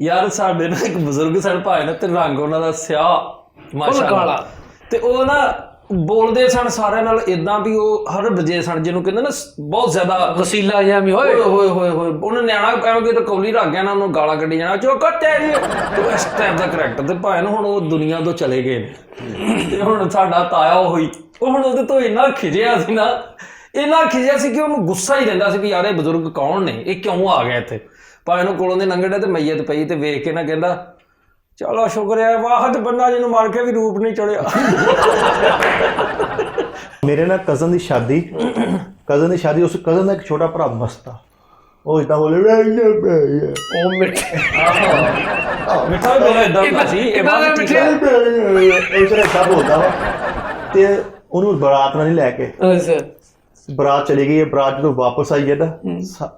ਯਾਰ ਸਾਡੇ ਨਾਲ ਇੱਕ ਬਜ਼ੁਰਗ ਸਾਡੇ ਭਾਈ ਨੇ ਤੇ ਰੰਗ ਉਹਨਾਂ ਦਾ ਸਿਆਹ ਮਾਸ਼ਾਅੱਲਾ। ਤੇ ਉਹ ਨਾ ਬੋਲਦੇ ਸਨ ਸਾਰਿਆਂ ਨਾਲ ਇਦਾਂ ਵੀ ਉਹ ਹਰ ਵਜੇ ਸਨ, ਜਿਹਨੂੰ ਕਹਿੰਦੇ ਨਾ ਬਹੁਤ ਜ਼ਿਆਦਾ ਵਸੀਲਾ ਜਿਹਾ ਵੀ ਹੋਏ। ਹੋਏ ਹੋਏ ਹੋਏ ਉਹਨੇ ਨਿਆਣਾ ਐਵੇਂ ਕਿ ਕੌਲੀ ਰੱਖ ਗਿਆ ਨਾ, ਉਹਨੂੰ ਗਾਲਾਂ ਕੱਢੀ ਜਾਣਾ, ਚੋ ਕੱਟੇ ਜੀ ਤੇ ਇਸ ਟਾਈਪ ਦਾ ਕਰੈਕਟਰ। ਤੇ ਭਾਵੇਂ ਨਾ ਹੁਣ ਉਹ ਦੁਨੀਆ ਤੋਂ ਚਲੇ ਗਏ ਨੇ ਤੇ ਹੁਣ ਸਾਡਾ ਤਾਇਆ ਹੋਈ, ਉਹ ਹੁਣ ਉਹਦੇ ਤੋਂ ਇੰਨਾ ਖਿਜਿਆ ਸੀ ਨਾ, ਇੰਨਾ ਖਿਜਿਆ ਸੀ ਕਿ ਉਹਨੂੰ ਗੁੱਸਾ ਹੀ ਰਹਿੰਦਾ ਸੀ ਵੀ ਯਾਰ ਇਹ ਬਜ਼ੁਰਗ ਕੌਣ ਨੇ, ਇਹ ਕਿਉਂ ਆ ਗਿਆ ਇੱਥੇ। ਭਾਵੇਂ ਉਹਨੂੰ ਕੋਲੋਂ ਦੇ ਲੰਘੜੇ ਤੇ ਮਈਅਤ ਪਈ ਤੇ ਵੇਖ ਕੇ ਨਾ ਕਹਿੰਦਾ ਚਲੋ ਸ਼ੁਕਰ ਹੈ ਵਾਹਦ ਬੰਦਾ ਜਿਹਨੂੰ ਮਾਰ ਕੇ ਵੀ ਰੂਪ ਨਹੀਂ ਚੜਿਆ। ਮੇਰੇ ਨਾਲ ਕਜ਼ਨ ਦੀ ਸ਼ਾਦੀ ਉਸ ਕਜ਼ਨ ਦਾ ਇੱਕ ਛੋਟਾ ਭਰਾ ਮਸਤਾ, ਉਹ ਇਦਾਂ ਬੋਲੇ ਉਹ ਮਿੱਠੇ ਮਿੱਠਾ ਵੀ ਬੋਲੇ ਇਦਾਂ ਹੁੰਦਾ ਸੀ, ਇਹ ਬਾਤ ਠੀਕ ਹੈ। ਇਹ ਜਿਹੜਾ ਸਭ ਹੁੰਦਾ ਵਾ ਤੇ ਉਹਨੂੰ ਬਰਾਤ ਨਾਲ ਨਹੀਂ ਲੈ ਕੇ, ਅੱਛਾ ਬਰਾਤ ਚਲੀ ਗਈ ਹੈ। ਬਰਾਤ ਜਦੋਂ ਵਾਪਸ ਆਈ ਹੈ ਨਾ,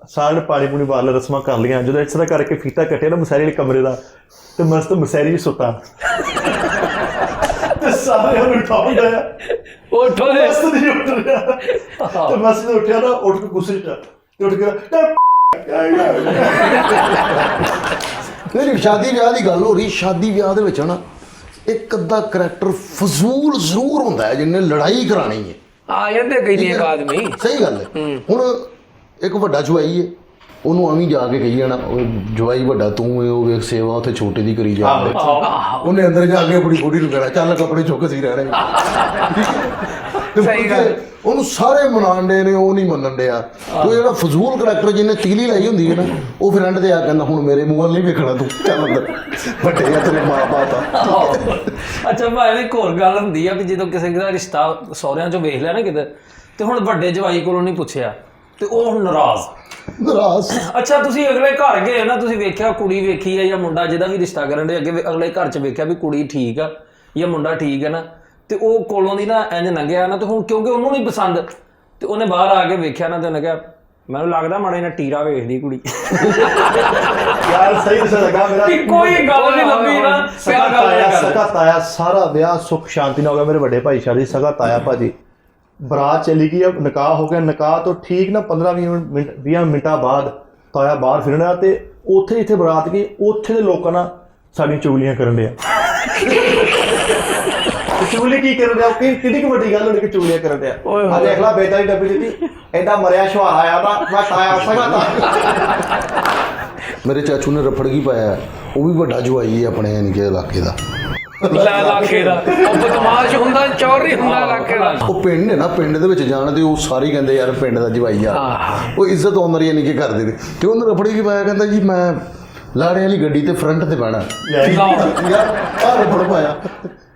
ਸਾਰਿਆਂ ਨੇ ਪਾਣੀ ਪੂਣੀ ਵਾਲ ਰਸਮਾਂ ਕਰ ਲਈਆਂ। ਜਦੋਂ ਇਸ ਤਰ੍ਹਾਂ ਕਰਕੇ ਫੀਤਾ ਕੱਟਿਆ ਨਾ ਮਸੈਰੀ ਵਾਲੇ ਕਮਰੇ ਦਾ, ਤੇ ਮਸਤ ਮਸੈਰੀ ਵੀ ਸੁੱਤਾ ਤੇ ਸਾਰੇ ਉਹਨੂੰ ਉਠਾਉਂਦਾ ਆ, ਉਹ ਠੋਲੇ ਮਸਤ ਨਹੀਂ ਉੱਠ ਰਿਹਾ ਤੇ ਮਸਤ ਜਦੋਂ ਉੱਠਿਆ ਨਾ, ਉੱਠ ਕੇ ਗੁੱਸੇ ਚ ਤੇ ਉੱਠ ਕੇ ਨਹੀਂ, ਸ਼ਾਦੀ ਵਿਆਹ ਦੀ ਗੱਲ ਹੋ ਰਹੀ। ਸ਼ਾਦੀ ਵਿਆਹ ਦੇ ਵਿੱਚ ਨਾ ਇੱਕ ਅੱਧਾ ਕਰੈਕਟਰ ਫਜ਼ੂਲ ਜ਼ਰੂਰ ਹੁੰਦਾ ਹੈ ਜਿਹਨੇ ਲੜਾਈ ਕਰਾਣੀ ਹੈ। ਆ ਜਾਂਦੇ ਕਈ ਇੱਕ ਆਦਮੀ। ਸਹੀ ਗੱਲ ਹੈ। ਹੁਣ ਇੱਕ ਵੱਡਾ ਜਵਾਈ ਹੈ, ਉਹਨੂੰ ਐਵੇਂ ਜਾ ਕੇ ਕਹੀ ਜਾਣਾ ਜਵਾਈ ਵੱਡਾ ਤੂੰ ਹੈ, ਉਹ ਵੇਖ ਸੇਵਾ ਉੱਥੇ ਛੋਟੇ ਦੀ ਕਰੀ ਜਾ। ਉਹਨੇ ਅੰਦਰ ਜਾ ਕੇ ਆਪਣੀ ਬੁੜੀ ਨੂੰ ਕਹਿਣਾ ਚੱਲ ਕੱਪੜੇ ਚੁੱਕ ਸੀ ਰਹਿਣੇ। ਸਹੀ ਗੱਲ। ਉਹਨੂੰ ਸਾਰੇ ਮਨਾਣ ਦੇ ਨੇ, ਉਹ ਨਹੀਂ ਮੰਨਣ ਡਿਆ। ਉਹ ਜਿਹੜਾ ਫਜ਼ੂਲ ਕਰੈਕਟਰ ਜਿਹਨੇ ਤੀਲੀ ਲਾਈ ਹੁੰਦੀ ਹੈ ਨਾ, ਉਹ ਫਿਰ ਐਂਡ ਤੇ ਆ ਕਹਿੰਦਾ ਹੁਣ ਮੇਰੇ ਮੂੰਹ ਵੱਲ ਨਹੀਂ ਵੇਖਣਾ ਤੂੰ, ਚੱਲ ਅੰਦਰ ਵੱਡੇ ਆ ਤੇਰੇ ਮਾਂ ਬਾਪ ਆ। ਅੱਛਾ ਭਾਈ ਇੱਕ ਹੋਰ ਗੱਲ ਹੁੰਦੀ ਆ ਵੀ ਜਦੋਂ ਕਿਸੇ ਦਾ ਰਿਸ਼ਤਾ ਸਹੁਰਿਆਂ ਚੋਂ ਵੇਖ ਲਿਆ ਨਾ ਕਿਤੇ, ਤੇ ਹੁਣ ਵੱਡੇ ਜਵਾਈ ਕੋਲੋਂ ਨਹੀਂ ਪੁੱਛਿਆ ਤੇ ਉਹ ਹੁਣ ਨਾਰਾਜ਼। ਅੱਛਾ ਤੁਸੀਂ ਅਗਲੇ ਘਰ ਗਏ ਨਾ, ਤੁਸੀਂ ਵੇਖਿਆ ਕੁੜੀ ਵੇਖੀ ਹੈ ਜਾਂ ਮੁੰਡਾ ਜਿਹਦਾ ਵੀ ਰਿਸ਼ਤਾ ਕਰਨ ਦੇ ਅੱਗੇ ਅਗਲੇ ਘਰ 'ਚ ਵੇਖਿਆ ਵੀ ਕੁੜੀ ਠੀਕ ਆ ਜਾਂ ਮੁੰਡਾ ਠੀਕ ਹੈ ਨਾ, ਤੇ ਉਹ ਕੋਲੋਂ ਦੀ ਨਾ ਇੰਝ ਲੰਘਿਆ ਨਾ, ਤੇ ਹੁਣ ਕਿਉਂਕਿ ਉਹਨੂੰ ਨਹੀਂ ਪਸੰਦ, ਤੇ ਉਹਨੇ ਬਾਹਰ ਆ ਕੇ ਵੇਖਿਆ ਨਾ ਤੇ ਉਹਨੇ ਕਿਹਾ ਮੈਨੂੰ ਲੱਗਦਾ ਮਾੜੇ ਨਾਲ ਟੀਰਾ ਵੇਖਦੀ ਕੁੜੀ। ਯਾਰ ਸਹੀ ਦੱਸਾਂ ਲੱਗਾ ਮੇਰਾ ਕੋਈ ਗੱਲ ਨਹੀਂ ਲੱਭੀ ਨਾ, ਸਗਾ ਤਾਇਆ ਸਾਰਾ ਵਿਆਹ ਸੁੱਖ ਸ਼ਾਂਤੀ ਨਾਲ ਹੋ ਗਿਆ। ਮੇਰੇ ਵੱਡੇ ਭਾਈ ਸ਼ਾਦੀ ਸਗਾ ਤਾਇਆ ਭਾਜੀ, ਬਰਾਤ ਚਲੀ ਗਈ, ਨਿਕਾਹ ਹੋ ਗਿਆ। ਨਿਕਾਹ ਤੋਂ ਠੀਕ ਨਾ 15-20 ਮਿੰਟਾਂ ਬਾਅਦ ਤਾਇਆ ਬਾਹਰ ਫਿਰਨਾ, ਤੇ ਉੱਥੇ ਜਿੱਥੇ ਬਰਾਤ ਗਈ ਉੱਥੇ ਦੇ ਲੋਕਾਂ ਨਾਲ ਸਾਡੀਆਂ ਚੁਗਲੀਆਂ ਕਰਨ ਡਿਆ। ਚੁਗਲੀ ਕੀ ਕਰਨ ਡਿਆ? ਕਿੰਨੀ ਕੁ ਵੱਡੀ ਗੱਲ ਹੋਣੀ ਕਿ ਚੁਗਲੀਆਂ ਕਰਨ ਡਿਆ। ਆ ਦੇਖ ਲਾ ਬੇਟਾ ਦੀ ਡੱਬੀ ਦਿੱਤੀ, ਐਡਾ ਮਰਿਆ ਸ਼ੁਹਾਰਾ ਆਇਆ ਤਾਂ ਮੈਂ ਤਾਇਆ ਸਗਾ ਤਾਇਆ। ਮੇਰੇ ਚਾਚੂ ਨੇ ਰਫੜਗੀ ਪਾਇਆ, ਉਹ ਵੀ ਵੱਡਾ ਜਵਾਈ ਹੈ ਆਪਣੇ ਯਾਨੀ ਕਿ ਇਲਾਕੇ ਦਾ। ਇਲਾਕੇ ਦਾ ਉਹ ਬਦਮਾਸ਼ ਹੁੰਦਾ, ਚੌਰੀ ਹੁੰਦਾ ਇਲਾਕੇ ਦਾ। ਉਹ ਪਿੰਡ ਨੇ ਨਾ, ਪਿੰਡ ਦੇ ਵਿੱਚ ਜਾਣ ਤੇ ਉਹ ਸਾਰੇ ਕਹਿੰਦੇ ਯਾਰ ਪਿੰਡ ਦਾ ਜਵਾਈ ਆ, ਉਹ ਇੱਜ਼ਤ ਆਉਂਦੀ ਯਾਨੀ ਕਿ ਕਰਦੇ ਨੇ। ਤੇ ਉਹਨੇ ਰਫੜਗੀ ਪਾਇਆ, ਕਹਿੰਦਾ ਜੀ ਮੈਂ ਲਾੜੇ ਵਾਲੀ ਗੱਡੀ ਤੇ ਫਰੰਟ ਤੇ ਬਹਿਣਾ ਯਾਰ। ਆਹ ਰਫੜ ਪਾਇਆ।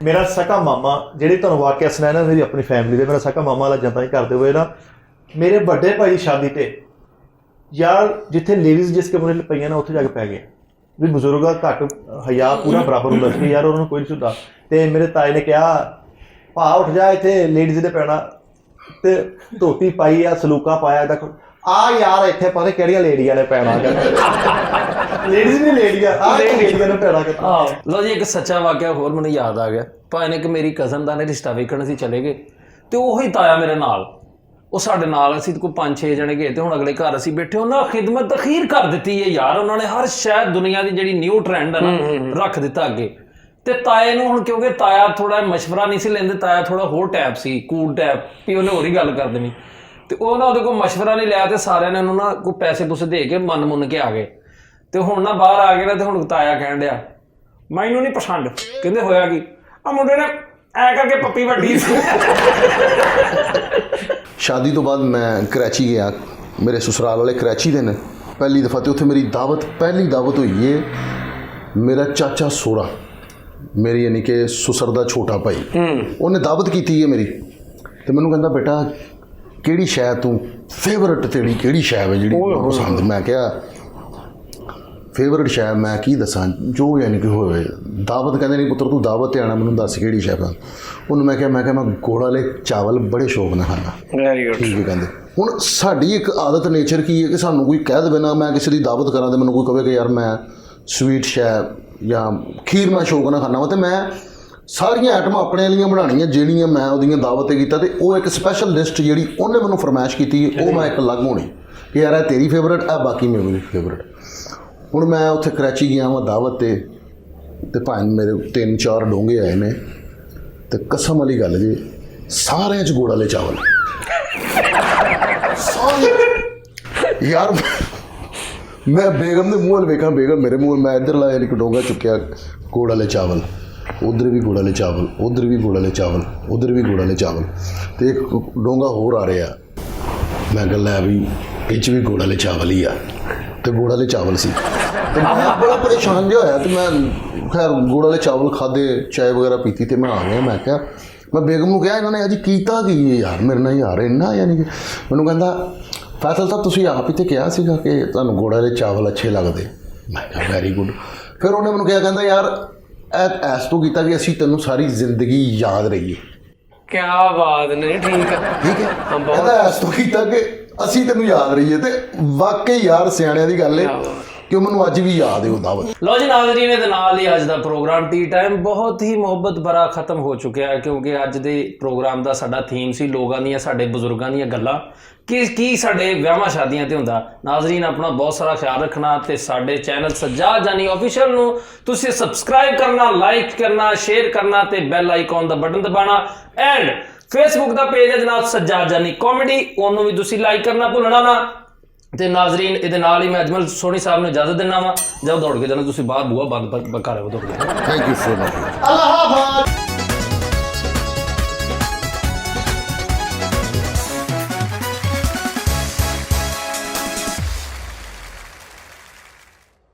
ਮੇਰਾ ਸਕਾ ਮਾਮਾ, ਜਿਹੜੀ ਤੁਹਾਨੂੰ ਵਾਕਿਆ ਸੁਣਾਇਆ ਨਾ ਮੇਰੀ ਆਪਣੀ ਫੈਮਿਲੀ ਦੇ, ਮੇਰਾ ਸਕਾ ਮਾਮਾ ਵਾਲਾ ਜਨਤਾ ਹੀ ਕਰਦੇ ਹੋਏ ਨਾ, ਮੇਰੇ ਵੱਡੇ ਭਾਈ ਦੀ ਸ਼ਾਦੀ ਤੇ ਯਾਰ ਜਿੱਥੇ ਲੇਡੀਜ਼ ਜਿਸ ਕਮਰੇ ਵਿੱਚ ਪਈਆਂ ਨਾ ਉੱਥੇ ਜਾ ਕੇ ਪੈ ਗਏ। ਵੀ ਬਜ਼ੁਰਗਾਂ ਘੱਟ ਹਯਾ ਪੂਰਾ ਬਰਾਬਰ ਹੁੰਦਾ ਸੀ ਯਾਰ, ਉਹਨਾਂ ਨੂੰ ਕੋਈ ਨਹੀਂ ਸੁਣਦਾ। ਤੇ ਮੇਰੇ ਤਾਏ ਨੇ ਕਿਹਾ ਭਾ ਉੱਠ ਜਾ, ਇੱਥੇ ਲੇਡੀਜ਼ ਦੇ ਪੈਣਾ, ਤੇ ਧੋਤੀ ਪਾਈ ਆ, ਸਲੂਕਾ ਪਾਇਆ, ਦੇਖੋ ਆ ਯਾਰ ਇੱਥੇ ਪਤਾ ਕਿਹੜੀਆਂ ਲੇਡੀਆਂ ਨੇ ਪੈਣਾ। ਲੇਡੀਜ਼ ਨਹੀਂ ਲੇਡੀਆਂ, ਆ ਲੇਡੀਆਂ ਨੇ ਪੈਣਾ ਕਿੱਥੋਂ। ਲਓ ਜੀ ਇੱਕ ਸੱਚਾ ਵਾਕਿਆ ਹੋਰ ਮੈਨੂੰ ਯਾਦ ਆ ਗਿਆ। ਭਾਈ ਨੇ ਕਿ ਮੇਰੀ ਕਜ਼ਨ ਦਾ ਨੇ ਰਿਸ਼ਤਾ ਵੇਖਣ ਅਸੀਂ ਚਲੇ ਗਏ, ਤੇ ਉਹੀ ਤਾਇਆ ਮੇਰੇ ਨਾਲ, ਉਹ ਸਾਡੇ ਨਾਲ ਅਸੀਂ ਕੋਈ 5-6 ਜਣੇ ਗਏ, ਤੇ ਹੁਣ ਅਗਲੇ ਘਰ ਅਸੀਂ ਬੈਠੇ, ਉਹਨਾਂ ਖਿਦਮਤ ਅਖੀਰ ਕਰ ਦਿੱਤੀ ਹੈ ਯਾਰ। ਉਹਨਾਂ ਨੇ ਹਰ ਸ਼ਾਇਦ ਦੁਨੀਆ ਦੀ ਜਿਹੜੀ ਨਿਊ ਟ੍ਰੈਂਡ ਹੈ ਨਾ ਰੱਖ ਦਿੱਤਾ ਅੱਗੇ। ਤੇ ਤਾਏ ਨੂੰ ਹੁਣ ਕਿਉਂਕਿ ਤਾਇਆ ਥੋੜਾ ਮਸ਼ਵਰਾ ਨਹੀਂ ਸੀ ਲੈਂਦੇ, ਤਾਇਆ ਥੋੜਾ ਹੋਰ ਟੈਪ ਸੀ, ਕੂਲ ਟੈਪ, ਵੀ ਉਹਨੇ ਹੋਰ ਹੀ ਗੱਲ ਕਰ ਦੇਣੀ। ਤੇ ਉਹ ਨਾ ਉਹਦੇ ਕੋਲ ਮਸ਼ਵਰਾ ਨਹੀਂ ਲਿਆ, ਤੇ ਸਾਰਿਆਂ ਨੇ ਉਹਨੂੰ ਨਾ ਕੋਈ ਪੈਸੇ ਪੂਸੇ ਦੇ ਕੇ ਮਨ ਮੁੰਨ ਕੇ ਆ ਗਏ। ਤੇ ਹੁਣ ਨਾ ਬਾਹਰ ਆ ਗਏ ਨਾ, ਤੇ ਹੁਣ ਤਾਇਆ ਕਹਿਣ ਡਿਆ ਮੈਨੂੰ ਨਹੀਂ ਪਸੰਦ। ਕਹਿੰਦੇ ਹੋਇਆ ਕੀ? ਆ ਮੁੰਡੇ ਨੇ ਐ ਕਰਕੇ ਪੱਪੀ ਵੱਡੀ ਸੀ। ਸ਼ਾਦੀ ਤੋਂ ਬਾਅਦ ਮੈਂ ਕਰਾਚੀ ਗਿਆ, ਮੇਰੇ ਸਸੁਰਾਲ ਵਾਲੇ ਕਰਾਚੀ ਦੇ ਨੇ। ਪਹਿਲੀ ਦਫਾ ਤੇ ਉੱਥੇ ਮੇਰੀ ਪਹਿਲੀ ਦਾਵਤ ਹੋਈ ਹੈ। ਮੇਰਾ ਚਾਚਾ ਸੋਹਰਾ, ਮੇਰੀ ਯਾਨੀ ਕਿ ਸੁਸਰ ਦਾ ਛੋਟਾ ਭਾਈ, ਉਹਨੇ ਦਾਵਤ ਕੀਤੀ ਹੈ ਮੇਰੀ। ਤੇ ਮੈਨੂੰ ਕਹਿੰਦਾ ਬੇਟਾ ਕਿਹੜੀ ਸ਼ੈ ਤੂੰ ਫੇਵਰਟ, ਤੇਰੀ ਕਿਹੜੀ ਸ਼ੈ ਹੈ ਜਿਹੜੀ ਪਸੰਦ? ਮੈਂ ਕਿਹਾ ਫੇਵਰਟ ਸ਼ੈ ਮੈਂ ਕੀ ਦੱਸਾਂ, ਜੋ ਯਾਨੀ ਕਿ ਹੋਵੇ। ਦਾਵਤ ਕਹਿੰਦੇ ਨਹੀਂ ਪੁੱਤਰ ਤੂੰ ਦਾਵਤ 'ਤੇ ਆਉਣਾ, ਮੈਨੂੰ ਦੱਸ ਕਿਹੜੀ ਸ਼ੈ ਪਸੰਦ। ਉਹਨੂੰ ਮੈਂ ਕਿਹਾ ਮੈਂ ਗੁੜ ਵਾਲੇ ਚਾਵਲ ਬੜੇ ਸ਼ੌਕ ਨਾਲ ਖਾਂਦਾ। Very good. ਠੀਕ ਹੈ ਕਹਿੰਦੇ। ਹੁਣ ਸਾਡੀ ਇੱਕ ਆਦਤ ਨੇਚਰ ਕੀ ਹੈ ਕਿ ਸਾਨੂੰ ਕੋਈ ਕਹਿ ਦੇਵੇ ਨਾ, ਮੈਂ ਕਿਸੇ ਦੀ ਦਾਵਤ ਕਰਾਂ ਤੇ ਮੈਨੂੰ ਕੋਈ ਕਹੇ ਕਿ ਯਾਰ ਮੈਂ ਸਵੀਟ ਸ਼ੈ ਜਾਂ ਖੀਰ ਮੈਂ ਸ਼ੌਕ ਨਾਲ ਖਾਂਦਾ ਵਾ, ਤੇ ਮੈਂ ਸਾਰੀਆਂ ਆਈਟਮਾਂ ਆਪਣੇ ਵਾਲੀਆਂ ਬਣਾਉਣੀਆਂ ਜਿਹੜੀਆਂ ਮੈਂ ਉਹਦੀਆਂ ਦਾਵਤ 'ਤੇ ਕੀਤਾ। ਤੇ ਉਹ ਇੱਕ ਸਪੈਸ਼ਲ ਲਿਸਟ ਜਿਹੜੀ ਉਹਨੇ ਮੈਨੂੰ ਫਰਮਾਇਸ਼ ਕੀਤੀ ਉਹ ਮੈਂ ਇੱਕ ਅਲੱਗ ਹੋਣੀ ਕਿ ਯਾਰ ਇਹ ਤੇਰੀ ਫੇਵਰਟ ਹੈ, ਬਾਕੀ ਮੇਰੀ ਫੇਵਰਟ। ਹੁਣ ਮੈਂ ਉੱਥੇ ਕਰਾਚੀ ਗਿਆ ਵਾਂ ਦਾਵਤ 'ਤੇ ਭਾਵੇਂ ਮੇਰੇ 3-4 ਡੋਂਗੇ ਆਏ ਨੇ, ਤੇ ਕਸਮ ਵਾਲੀ ਗੱਲ ਜੀ ਸਾਰਿਆਂ 'ਚ ਗੁੜ ਵਾਲੇ ਚਾਵਲ ਸਾਰੇ ਯਾਰ ਮੈਂ ਬੇਗਮ ਦੇ ਮੂੰਹ ਵੱਲ ਵੇਖਾਂ, ਬੇਗਮ ਮੇਰੇ ਮੂੰਹ ਵੱਲ, ਮੈਂ ਇੱਧਰ ਲਾਇਆ ਇੱਕ ਡੋਂਗਾ ਚੁੱਕਿਆ ਗੁੜ ਵਾਲੇ ਚਾਵਲ, ਉਧਰ ਵੀ ਗੁੜ ਵਾਲੇ ਚਾਵਲ, ਉਧਰ ਵੀ ਗੁੜ ਵਾਲੇ ਚਾਵਲ, ਉਧਰ ਵੀ ਗੁੜ ਵਾਲੇ ਚਾਵਲ, ਤੇ ਇੱਕ ਡੋਂਗਾ ਹੋਰ ਆ ਰਿਹਾ। ਮੈਂ ਕਿਹਾ ਲੈ ਵੀ ਇਹ 'ਚ ਵੀ ਗੁੜ ਵਾਲੇ ਚਾਵਲ ਹੀ ਆ, ਤੇ ਗੁੜ ਵਾਲੇ ਚਾਵਲ ਸੀ। ਤੇ ਮੈਂ ਬੜਾ ਪਰੇਸ਼ਾਨ ਜਿਹਾ ਹੋਇਆ, ਤੇ ਮੈਂ ਖੈਰ ਗੁੜ ਵਾਲੇ ਚਾਵਲ ਖਾਦੇ, ਚਾय ਵਗੈਰਾ ਪੀਤੀ, ਤੇ ਮੈਂ ਆ ਗਿਆ। ਮੈਂ ਕਿਹਾ, ਮੈਂ ਬੇਗਮ ਨੂੰ ਕਿਹਾ ਇਹਨਾਂ ਨੇ ਅੱਜ ਕੀਤਾ ਕੀ ਹੈ ਯਾਰ ਮੇਰੇ ਨਾਲ, ਯਾਰ ਇੰਨਾ ਯਾਨੀ ਕਿ ਮੈਨੂੰ ਕਹਿੰਦਾ ਫੈਸਲ ਤਾਂ ਤੁਸੀਂ ਆਪ ਹੀ ਤੇ ਕਿਹਾ ਸੀਗਾ ਕਿ ਤੁਹਾਨੂੰ ਗੁੜ ਵਾਲੇ ਚਾਵਲ ਅੱਛੇ ਲੱਗਦੇ। ਮੈਂ ਕਿਹਾ ਵੈਰੀ ਗੁੱਡ। ਫਿਰ ਉਹਨੇ ਮੈਨੂੰ ਕਿਹਾ, ਕਹਿੰਦਾ ਯਾਰ ਐਸ ਤੋਂ ਕੀਤਾ ਕਿ ਅਸੀਂ ਤੈਨੂੰ ਸਾਰੀ ਜ਼ਿੰਦਗੀ ਯਾਦ ਰਹੀਏ। ਕੀ ਬਾਤ ਨਹੀਂ, ਠੀਕ ਹੈ ਠੀਕ ਹੈ, ਹਾਂ, ਬਹੁਤ ਕਹਿੰਦਾ ਐਸ ਤੋਂ ਕੀਤਾ ਕਿ ਅਸੀਂ ਤੈਨੂੰ ਯਾਦ ਰਹੀਏ। ਤੇ ਵਾਕਈ ਯਾਰ ਸਿਆਣਿਆਂ ਦੀ ਗੱਲ ਹੈ ਕਿ ਉਹ ਮੈਨੂੰ ਅੱਜ ਵੀ ਯਾਦ ਹੈ ਉਹ ਦਾਵਤ। ਲੋ ਜੀ ਨਾਜ਼ਰੀਨ, ਇਹਦੇ ਨਾਲ ਹੀ ਅੱਜ ਦਾ ਪ੍ਰੋਗਰਾਮ ਟੀ ਟਾਈਮ ਬਹੁਤ ਹੀ ਮੁਹੱਬਤ ਭਰਾ ਖਤਮ ਹੋ ਚੁੱਕਿਆ ਹੈ, ਕਿਉਂਕਿ ਅੱਜ ਦੇ ਪ੍ਰੋਗਰਾਮ ਦਾ ਸਾਡਾ ਥੀਮ ਸੀ ਲੋਕਾਂ ਦੀਆਂ, ਸਾਡੇ ਬਜ਼ੁਰਗਾਂ ਦੀਆਂ ਗੱਲਾਂ, ਕੀ ਸਾਡੇ ਵਿਆਹਾਂ ਸ਼ਾਦੀਆਂ ਤੇ ਹੁੰਦਾ। ਨਾਜ਼ਰੀਨ, ਆਪਣਾ ਬਹੁਤ ਸਾਰਾ ਖਿਆਲ ਰੱਖਣਾ, ਤੇ ਸਾਡੇ ਚੈਨਲ ਸੱਜਾਦ ਜਾਨੀ ਆਫੀਸ਼ੀਅਲ ਨੂੰ ਤੁਸੀਂ ਸਬਸਕ੍ਰਾਈਬ ਕਰਨਾ, ਲਾਈਕ ਕਰਨਾ, ਸ਼ੇਅਰ ਕਰਨਾ, ਤੇ ਬੈਲ ਆਈਕਨ ਦਾ ਬਟਨ ਦਬਾਉਣਾ। ਐਂਡ ਫੇਸਬੁੱਕ ਦਾ ਪੇਜ ਹੈ ਜਨਾਬ ਸੱਜਾਦ ਜਾਨੀ ਕਾਮੇਡੀ, ਉਹਨੂੰ ਵੀ ਤੁਸੀਂ ਲਾਈਕ ਕਰਨਾ ਭੁੱਲਣਾ ਨਾ। ਤੇ ਨਾਜ਼ਰੀਨ, ਇਹਦੇ ਨਾਲ ਹੀ ਮੈਂ ਅਜਮਲ ਸੋਨੀ ਸਾਹਿਬ ਨੂੰ ਇਜਾਜ਼ਤ ਦਿੰਦਾ ਵਾਂ। ਜਦ ਦੌੜ ਕੇ ਜਾਣਾ ਤੁਸੀਂ ਬਾਹਰ ਬੂਹਾ ਬੰਦ ਕਰ ਰਹੇ ਹੋ, ਦੌੜ ਕੇ। Thank you so much. ਅੱਲਾਹ ਹਾਫਿਜ਼।